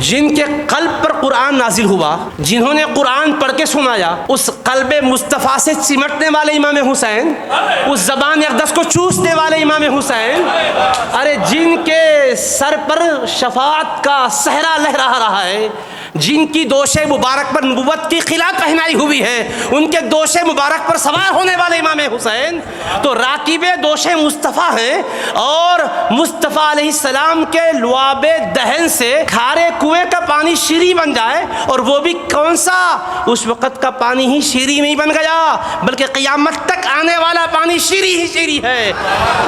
جن کے قلب پر قرآن نازل ہوا، جنہوں نے قرآن پڑھ کے سنایا، اس قلب مصطفیٰ سے چمٹنے والے امام حسین، اس زبان اقدس کو چوسنے والے امام حسین، ارے جن کے سر پر شفاعت کا صحرا لہرا رہا ہے، جن کی دوش مبارک پر نبوت کی خلا پہنائی ہوئی ہے، ان کے دوش مبارک پر سوار ہونے والے امام حسین تو راکب دوش مصطفیٰ ہیں، اور مصطفیٰ علیہ السلام کے لعاب دہن سے کھارے کنویں کا پانی شیریں بن جائے، اور وہ بھی کون سا؟ اس وقت کا پانی ہی شیریں نہیں بن گیا، بلکہ قیامت تک آنے والا پانی شیریں ہی شیریں ہے۔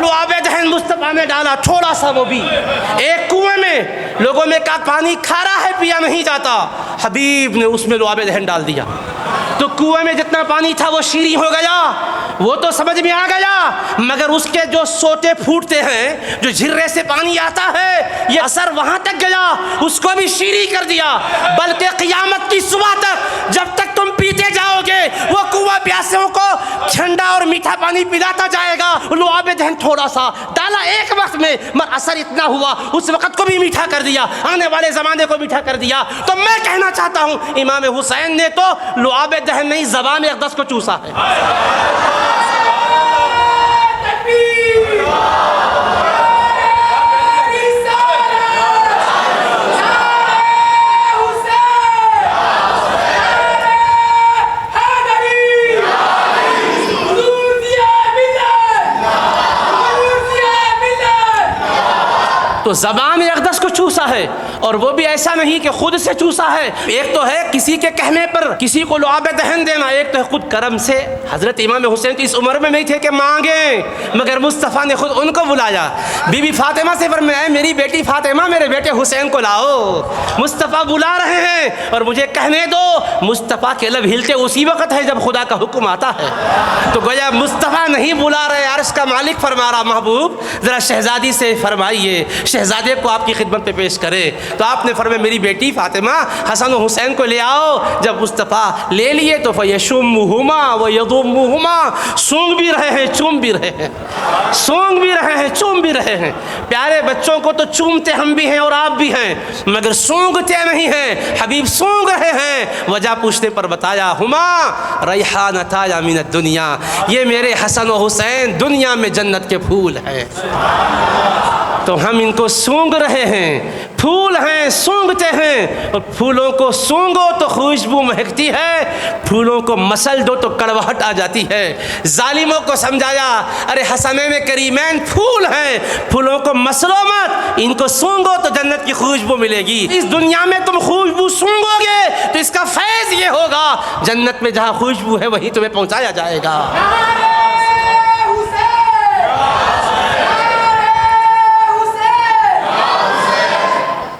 لعاب دہن مصطفیٰ نے ڈالا، تھوڑا سا، وہ بھی ایک کنویں میں، لوگوں میں کہا پانی کھارا ہے، پیا نہیں جاتا، حبیب نے اس میں لعاب دہن ڈال دیا تو کنویں میں جتنا پانی تھا وہ شیریں ہو گیا۔ وہ تو سمجھ میں آ گیا، مگر اس کے جو سوٹے پھوٹتے ہیں، جو جھرے سے پانی آتا ہے، یہ اثر وہاں تک گیا، اس کو بھی شیریں کر دیا، بلکہ قیامت کی صبح تک جب تک تم پیتے جاؤ گے وہ کنواں پیاسوں کو ٹھنڈا اور میٹھا پانی پلاتا جائے گا۔ لعاب دہن تھوڑا سا ڈالا ایک وقت میں، مگر اثر اتنا ہوا اس وقت کو بھی میٹھا کر دیا، آنے والے زمانے کو میٹھا کر دیا۔ تو میں کہنا چاہتا ہوں امام حسین نے تو لعاب دہن نہیں، زبان اقدس کو چوسا ہے۔ تو زبان اقدس کو چوسا ہے، اور وہ بھی ایسا نہیں کہ خود سے چوسا ہے۔ ایک تو ہے کسی کے کہنے پر کسی کو لعاب دہن دینا، ایک تو ہے خود کرم سے۔ حضرت امام حسین تو اس عمر میں نہیں تھے کہ مانگیں، مگر مصطفیٰ نے خود ان کو بلایا، بی بی فاطمہ سے فرمایا میری بیٹی فاطمہ میرے بیٹے حسین کو لاؤ، مصطفیٰ بلا رہے ہیں اور مجھے کہنے دو۔ مصطفیٰ کے لب ہلتے اسی وقت ہے جب خدا کا حکم آتا ہے، تو گویا مصطفیٰ نہیں بلا رہے، عرش کا مالک فرما رہا محبوب ذرا شہزادی سے فرمائیے شہزادے کو آپ کی خدمت پہ پیش کرے۔ تو آپ نے فرمایا میری بیٹی فاطمہ حسن و حسین کو لے آؤ۔ جب مصطفیٰ لے لیے تو فَيَشُمُّهُمَا وَيَضُمُّهُمَا، سونگ بھی رہے ہیں چوم بھی رہے ہیں، سونگ بھی رہے ہیں چوم بھی رہے ہیں۔ پیارے بچوں کو تو چومتے ہم بھی ہیں اور آپ بھی ہیں، مگر سونگتے نہیں ہیں، حبیب سونگ رہے ہیں۔ وجہ پوچھنے پر بتایا ہما ریحانتایا من الدنیا، یہ میرے حسن و حسین دنیا میں جنت کے پھول ہیں، تو ہم ان کو سونگ رہے ہیں، پھول ہیں سونگتے ہیں، اور پھولوں کو سونگو تو خوشبو مہکتی ہے، پھولوں کو مسل دو تو کڑواہٹ آ جاتی ہے۔ ظالموں کو سمجھایا ارے حسنین کریمین پھول ہیں، پھولوں کو مسلو مت، ان کو سونگو تو جنت کی خوشبو ملے گی۔ اس دنیا میں تم خوشبو سونگو گے تو اس کا فیض یہ ہوگا جنت میں جہاں خوشبو ہے وہیں تمہیں پہنچایا جائے گا۔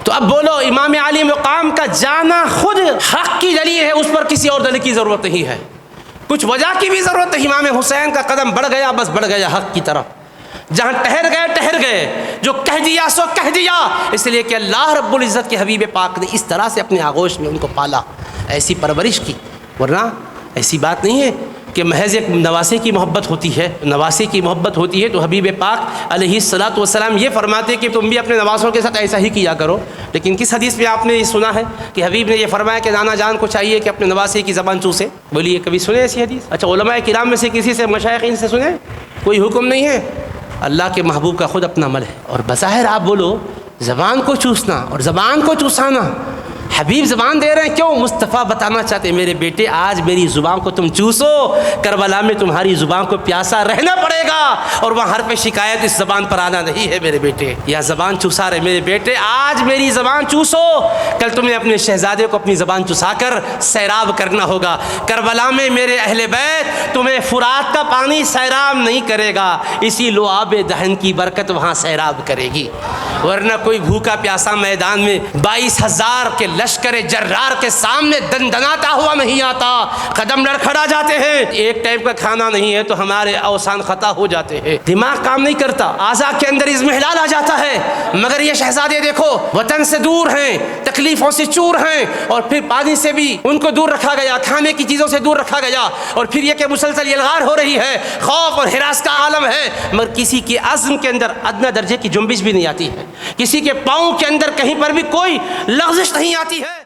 تو اب بولو امام علی مقام کا جانا خود حق کی دلیل ہے، اس پر کسی اور دلیل کی ضرورت نہیں ہے، کچھ وجہ کی بھی ضرورت نہیں۔ امام حسین کا قدم بڑھ گیا، بس بڑھ گیا حق کی طرف، جہاں ٹھہر گئے، جو کہہ دیا سو کہہ دیا، اس لیے کہ اللہ رب العزت کے حبیب پاک نے اس طرح سے اپنے آغوش میں ان کو پالا، ایسی پرورش کی، ورنہ ایسی بات نہیں ہے کہ محض ایک نواسے کی محبت ہوتی ہے، نواسے کی محبت ہوتی ہے تو حبیب پاک علیہ الصلاۃ والسلام یہ فرماتے کہ تم بھی اپنے نواسوں کے ساتھ ایسا ہی کیا کرو۔ لیکن کس حدیث میں آپ نے یہ سنا ہے کہ حبیب نے یہ فرمایا کہ نانا جان کو چاہیے کہ اپنے نواسے کی زبان چوسے؟ بولیے کبھی سنے ایسی حدیث؟ اچھا علماء کرام میں سے کسی سے، مشائخین سے سنے؟ کوئی حکم نہیں ہے، اللہ کے محبوب کا خود اپنا عمل ہے۔ اور بظاہر آپ بولو زبان کو چوسنا اور زبان کو چوسانا، حبیب زبان دے رہے ہیں، کیوں؟ مصطفیٰ بتانا چاہتے ہیں میرے بیٹے آج میری زبان کو تم چوسو، کربلا میں تمہاری زبان کو پیاسا رہنا پڑے گا، اور وہاں حرف شکایت اس زبان پر آنا نہیں ہے میرے بیٹے، یا زبان چوسا رہے میرے بیٹے آج میری زبان چوسو، کل تمہیں اپنے شہزادے کو اپنی زبان چوسا کر سیراب کرنا ہوگا۔ کربلا میں میرے اہل بیت تمہیں فرات کا پانی سیراب نہیں کرے گا، اسی لعاب دہن کی برکت وہاں سیراب کرے گی، ورنہ کوئی بھوکا پیاسا میدان میں 22,000 کے لشکر جرار کے سامنے دندناتا ہوا نہیں آتا، قدم لڑکھڑا جاتے ہیں۔ ایک ٹائم کا کھانا نہیں ہے تو ہمارے اوسان خطا ہو جاتے ہیں، دماغ کام نہیں کرتا، اعضاء کے اندر اضمحلال آ جاتا ہے۔ مگر یہ شہزادے دیکھو وطن سے دور ہیں، تکلیفوں سے چور ہیں، اور پھر پانی سے بھی ان کو دور رکھا گیا، کھانے کی چیزوں سے دور رکھا گیا، اور پھر یہ کہ مسلسل یلغار ہو رہی ہے، خوف اور ہراس کا عالم ہے، مگر کسی کے عزم کے اندر ادنیٰ درجے کی جنبش بھی نہیں آتی ہے، کسی کے پاؤں کے اندر کہیں پر بھی کوئی لغزش نہیں آتی ہے۔